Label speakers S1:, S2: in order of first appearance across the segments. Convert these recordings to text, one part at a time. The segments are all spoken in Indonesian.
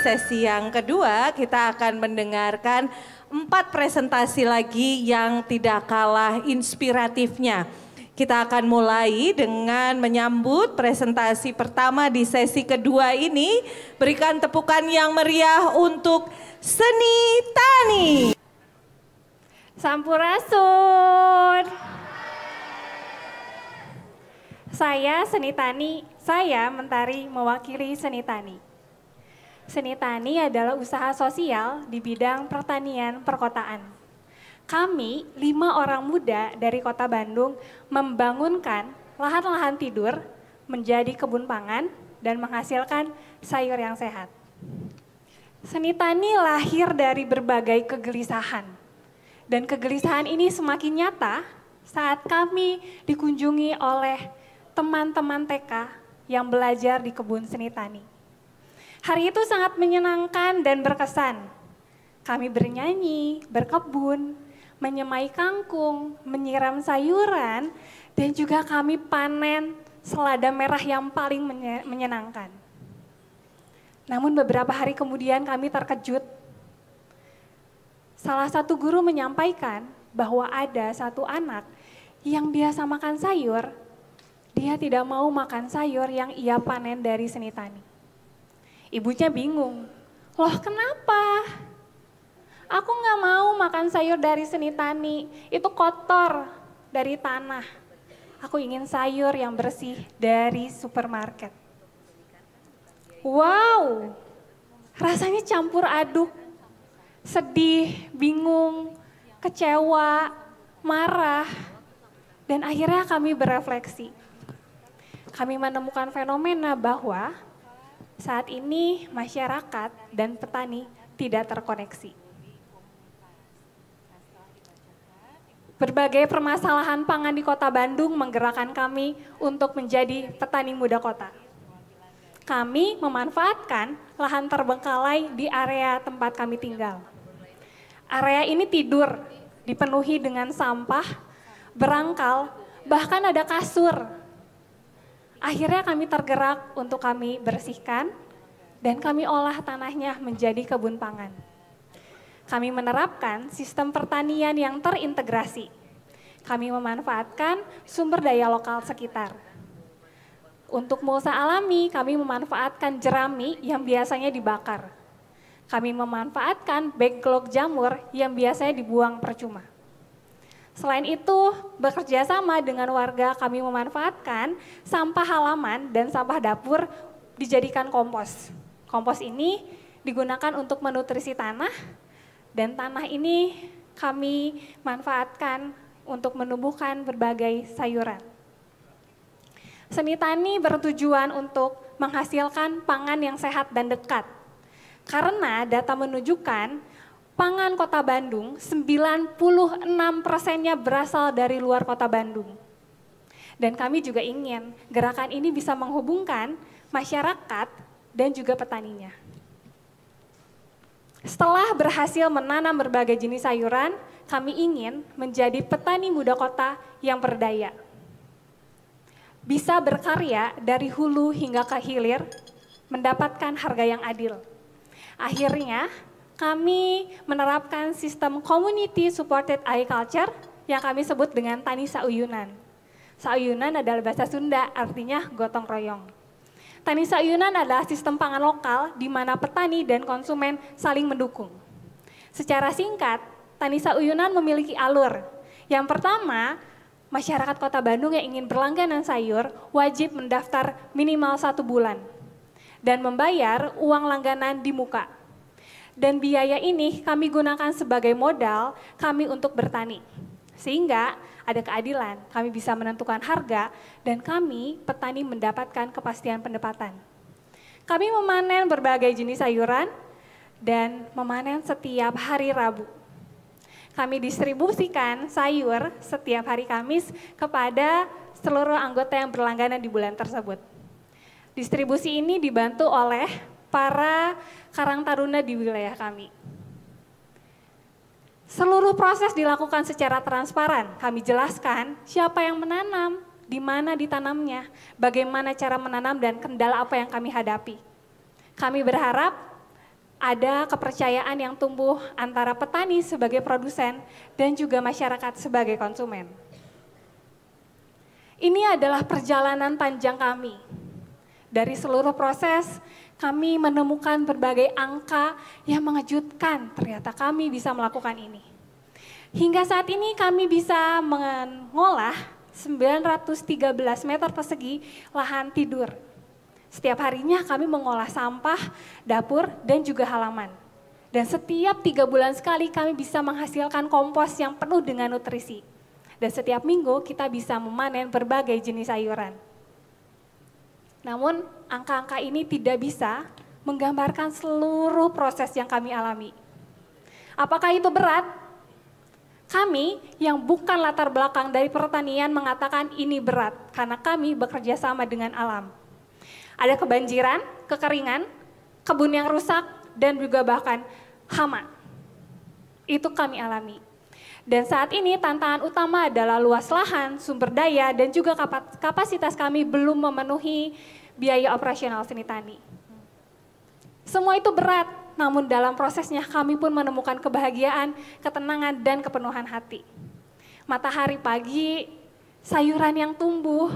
S1: sesi yang kedua kita akan mendengarkan 4 presentasi lagi yang tidak kalah inspiratifnya. Kita akan mulai dengan menyambut presentasi pertama di sesi kedua ini. Berikan tepukan yang meriah untuk Seni Tani.
S2: Sampurasun. Saya Seni Tani, saya Mentari mewakili Seni Tani. Seni Tani adalah usaha sosial di bidang pertanian perkotaan. Kami 5 orang muda dari Kota Bandung membangunkan lahan-lahan tidur menjadi kebun pangan dan menghasilkan sayur yang sehat. Seni Tani lahir dari berbagai kegelisahan. Dan kegelisahan ini semakin nyata saat kami dikunjungi oleh teman-teman TK yang belajar di kebun seni tani. Hari itu sangat menyenangkan dan berkesan. Kami bernyanyi, berkebun, menyemai kangkung, menyiram sayuran, dan juga kami panen selada merah yang paling menyenangkan. Namun beberapa hari kemudian kami terkejut. Salah satu guru menyampaikan bahwa ada satu anak yang biasa makan sayur, dia tidak mau makan sayur yang ia panen dari seni tani. Ibunya bingung, loh kenapa? Aku nggak mau makan sayur dari seni tani, itu kotor dari tanah. Aku ingin sayur yang bersih dari supermarket. Wow, rasanya campur aduk, sedih, bingung, kecewa, marah, dan akhirnya kami berefleksi. Kami menemukan fenomena bahwa saat ini masyarakat dan petani tidak terkoneksi. Berbagai permasalahan pangan di Kota Bandung menggerakkan kami untuk menjadi petani muda kota. Kami memanfaatkan lahan terbengkalai di area tempat kami tinggal. Area ini tidur, dipenuhi dengan sampah, berangkal, bahkan ada kasur. Akhirnya kami tergerak untuk kami bersihkan dan kami olah tanahnya menjadi kebun pangan. Kami menerapkan sistem pertanian yang terintegrasi. Kami memanfaatkan sumber daya lokal sekitar. Untuk mulsa alami, kami memanfaatkan jerami yang biasanya dibakar. Kami memanfaatkan backlog jamur yang biasanya dibuang percuma. Selain itu, bekerja sama dengan warga kami memanfaatkan sampah halaman dan sampah dapur dijadikan kompos. Kompos ini digunakan untuk menutrisi tanah dan tanah ini kami manfaatkan untuk menumbuhkan berbagai sayuran. Seni tani bertujuan untuk menghasilkan pangan yang sehat dan dekat. Karena data menunjukkan pangan Kota Bandung 96%-nya berasal dari luar Kota Bandung. Dan kami juga ingin gerakan ini bisa menghubungkan masyarakat dan juga petaninya. Setelah berhasil menanam berbagai jenis sayuran, kami ingin menjadi petani muda kota yang berdaya. Bisa berkarya dari hulu hingga ke hilir, mendapatkan harga yang adil. Akhirnya, kami menerapkan sistem community supported agriculture yang kami sebut dengan Tani Sauyunan. Sauyunan adalah bahasa Sunda, artinya gotong royong. Tani Sauyunan adalah sistem pangan lokal di mana petani dan konsumen saling mendukung. Secara singkat, Tani Sauyunan memiliki alur. Yang pertama, masyarakat Kota Bandung yang ingin berlangganan sayur wajib mendaftar minimal 1 bulan dan membayar uang langganan di muka. Dan biaya ini kami gunakan sebagai modal kami untuk bertani. Sehingga ada keadilan, kami bisa menentukan harga dan kami petani mendapatkan kepastian pendapatan. Kami memanen berbagai jenis sayuran dan memanen setiap hari Rabu. Kami distribusikan sayur setiap hari Kamis kepada seluruh anggota yang berlangganan di bulan tersebut. Distribusi ini dibantu oleh para karang taruna di wilayah kami. Seluruh proses dilakukan secara transparan. Kami jelaskan siapa yang menanam, di mana ditanamnya, bagaimana cara menanam dan kendala apa yang kami hadapi. Kami berharap ada kepercayaan yang tumbuh antara petani sebagai produsen dan juga masyarakat sebagai konsumen. Ini adalah perjalanan panjang kami. Dari seluruh proses, kami menemukan berbagai angka yang mengejutkan, ternyata kami bisa melakukan ini. Hingga saat ini kami bisa mengolah 913 meter persegi lahan tidur. Setiap harinya kami mengolah sampah, dapur, dan juga halaman. Dan setiap 3 bulan sekali kami bisa menghasilkan kompos yang penuh dengan nutrisi. Dan setiap minggu kita bisa memanen berbagai jenis sayuran. Namun angka-angka ini tidak bisa menggambarkan seluruh proses yang kami alami. Apakah itu berat? Kami yang bukan latar belakang dari pertanian mengatakan ini berat karena kami bekerja sama dengan alam. Ada kebanjiran, kekeringan, kebun yang rusak, dan juga bahkan hama. Itu kami alami. Dan saat ini tantangan utama adalah luas lahan, sumber daya, dan juga kapasitas kami belum memenuhi biaya operasional seni tani. Semua itu berat, namun dalam prosesnya kami pun menemukan kebahagiaan, ketenangan, dan kepenuhan hati. Matahari pagi, sayuran yang tumbuh,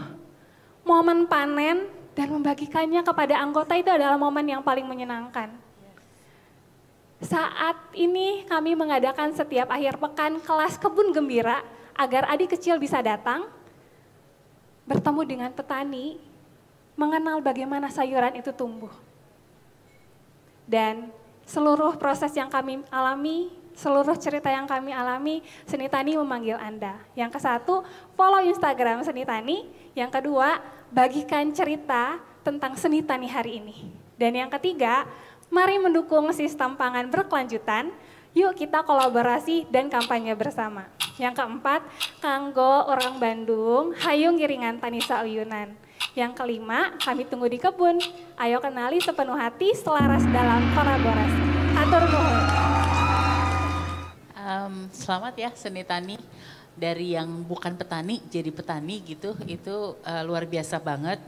S2: momen panen, dan membagikannya kepada anggota itu adalah momen yang paling menyenangkan. Saat ini kami mengadakan setiap akhir pekan kelas kebun gembira agar adik kecil bisa datang, bertemu dengan petani, mengenal bagaimana sayuran itu tumbuh. Dan seluruh proses yang kami alami, seluruh cerita yang kami alami, Seni Tani memanggil Anda. Yang ke-1, follow Instagram Seni Tani. Yang kedua, bagikan cerita tentang Seni Tani hari ini. Dan yang ketiga, mari mendukung sistem pangan berkelanjutan, yuk kita kolaborasi dan kampanye bersama. Yang keempat, kanggo orang Bandung, hayu ngiringan tani sauyunan. Yang kelima, kami tunggu di kebun, ayo kenali sepenuh hati selaras dalam kolaborasi. Hatur nuhun.
S3: Selamat ya Seni Tani, dari yang bukan petani jadi petani gitu, itu luar biasa banget.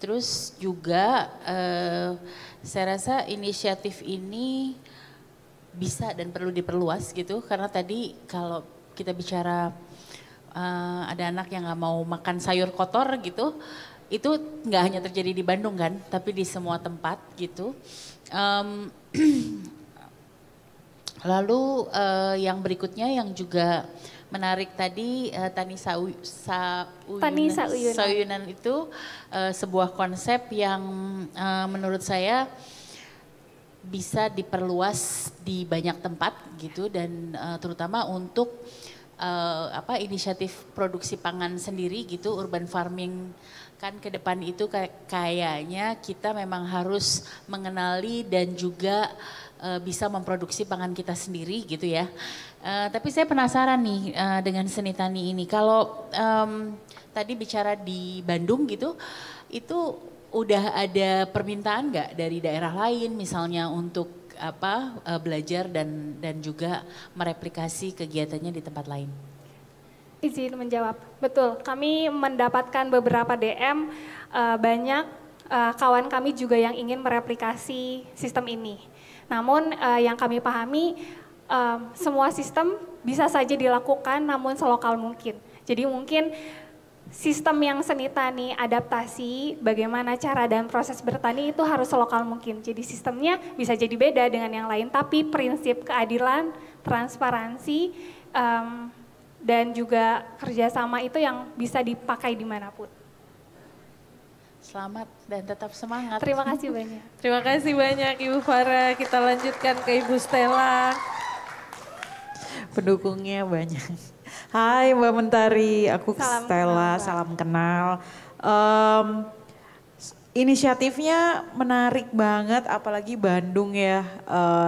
S3: Terus juga saya rasa inisiatif ini bisa dan perlu diperluas gitu, karena tadi kalau kita bicara ada anak yang nggak mau makan sayur kotor gitu, itu nggak hanya terjadi di Bandung kan, tapi di semua tempat gitu. Lalu yang berikutnya yang juga menarik tadi, Tani Sauyunan itu sebuah konsep yang menurut saya bisa diperluas di banyak tempat gitu, dan terutama untuk inisiatif produksi pangan sendiri gitu, urban farming kan ke depan itu kayaknya kita memang harus mengenali dan juga bisa memproduksi pangan kita sendiri gitu ya. Tapi saya penasaran nih dengan Seni Tani ini. Kalau tadi bicara di Bandung gitu, itu udah ada permintaan nggak dari daerah lain misalnya untuk belajar dan juga mereplikasi kegiatannya di tempat lain?
S2: Izin menjawab, betul. Kami mendapatkan beberapa DM, banyak kawan kami juga yang ingin mereplikasi sistem ini. Namun yang kami pahami, semua sistem bisa saja dilakukan namun selokal mungkin. Jadi mungkin sistem yang Seni Tani adaptasi, bagaimana cara dan proses bertani itu harus selokal mungkin. Jadi sistemnya bisa jadi beda dengan yang lain, tapi prinsip keadilan, transparansi, dan juga kerjasama itu yang bisa dipakai dimanapun.
S3: Selamat dan tetap semangat.
S2: Terima kasih banyak.
S1: Terima kasih banyak Ibu Farah. Kita lanjutkan ke Ibu Stella.
S4: Pendukungnya banyak. Hai Mbak Mentari, aku
S2: Salam
S4: Stella,
S2: kenal,
S4: salam kenal. Inisiatifnya menarik banget, apalagi Bandung ya,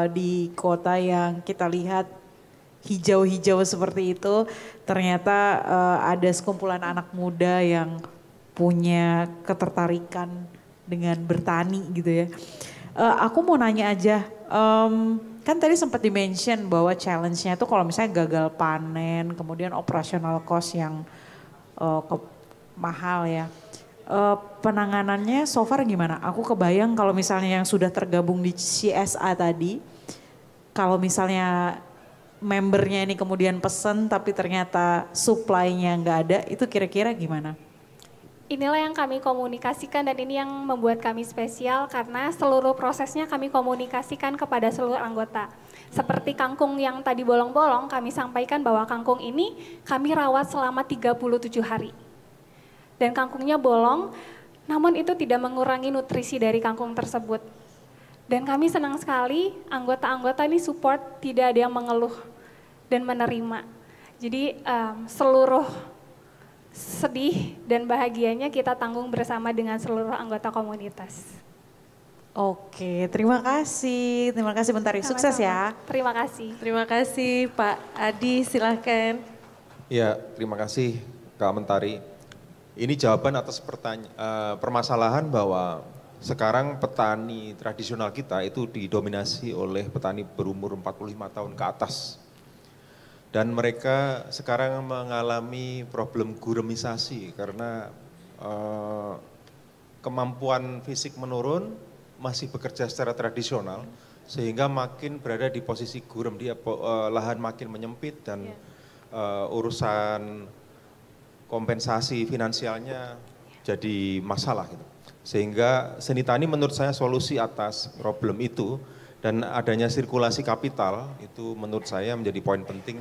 S4: di kota yang kita lihat hijau-hijau seperti itu. Ternyata ada sekumpulan anak muda yang punya ketertarikan dengan bertani gitu ya. Aku mau nanya aja, kan tadi sempat di-mention bahwa challenge-nya itu kalau misalnya gagal panen, kemudian operational cost yang mahal ya. penanganannya so far gimana? Aku kebayang kalau misalnya yang sudah tergabung di CSA tadi, kalau misalnya membernya ini kemudian pesen tapi ternyata supply-nya nggak ada, itu kira-kira gimana?
S2: Inilah yang kami komunikasikan dan ini yang membuat kami spesial karena seluruh prosesnya kami komunikasikan kepada seluruh anggota. Seperti kangkung yang tadi bolong-bolong, kami sampaikan bahwa kangkung ini kami rawat selama 37 hari. Dan kangkungnya bolong, namun itu tidak mengurangi nutrisi dari kangkung tersebut. Dan kami senang sekali anggota-anggota ini support, tidak ada yang mengeluh dan menerima. Jadi seluruh sedih dan bahagianya kita tanggung bersama dengan seluruh anggota komunitas.
S4: Oke, terima kasih Mentari, sukses ya.
S2: Terima kasih.
S1: Terima kasih Pak Adi, silahkan.
S5: Ya, terima kasih Kak Mentari. Ini jawaban atas permasalahan bahwa sekarang petani tradisional kita itu didominasi oleh petani berumur 45 tahun ke atas. Dan mereka sekarang mengalami problem guremisasi karena kemampuan fisik menurun, masih bekerja secara tradisional, sehingga makin berada di posisi gurem, dia lahan makin menyempit dan urusan kompensasi finansialnya jadi masalah gitu. Sehingga seni tani menurut saya solusi atas problem itu. Dan adanya sirkulasi kapital itu menurut saya menjadi poin penting,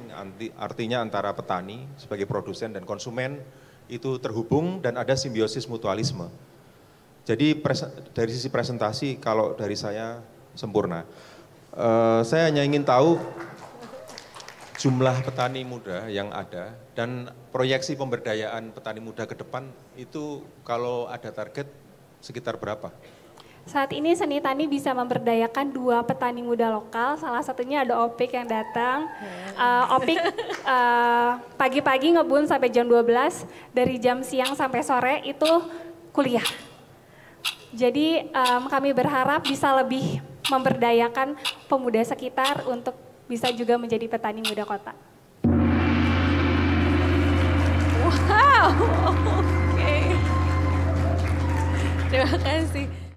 S5: artinya antara petani sebagai produsen dan konsumen itu terhubung dan ada simbiosis mutualisme. Jadi dari sisi presentasi kalau dari saya sempurna. Saya hanya ingin tahu jumlah petani muda yang ada dan proyeksi pemberdayaan petani muda ke depan itu kalau ada target sekitar berapa?
S2: Saat ini Seni Tani bisa memberdayakan 2 petani muda lokal, salah satunya ada Opik yang datang. Opik pagi-pagi ngebun sampai jam 12, dari jam siang sampai sore itu kuliah. Jadi kami berharap bisa lebih memberdayakan pemuda sekitar untuk bisa juga menjadi petani muda kota.
S1: Wow, oke. Terima kasih.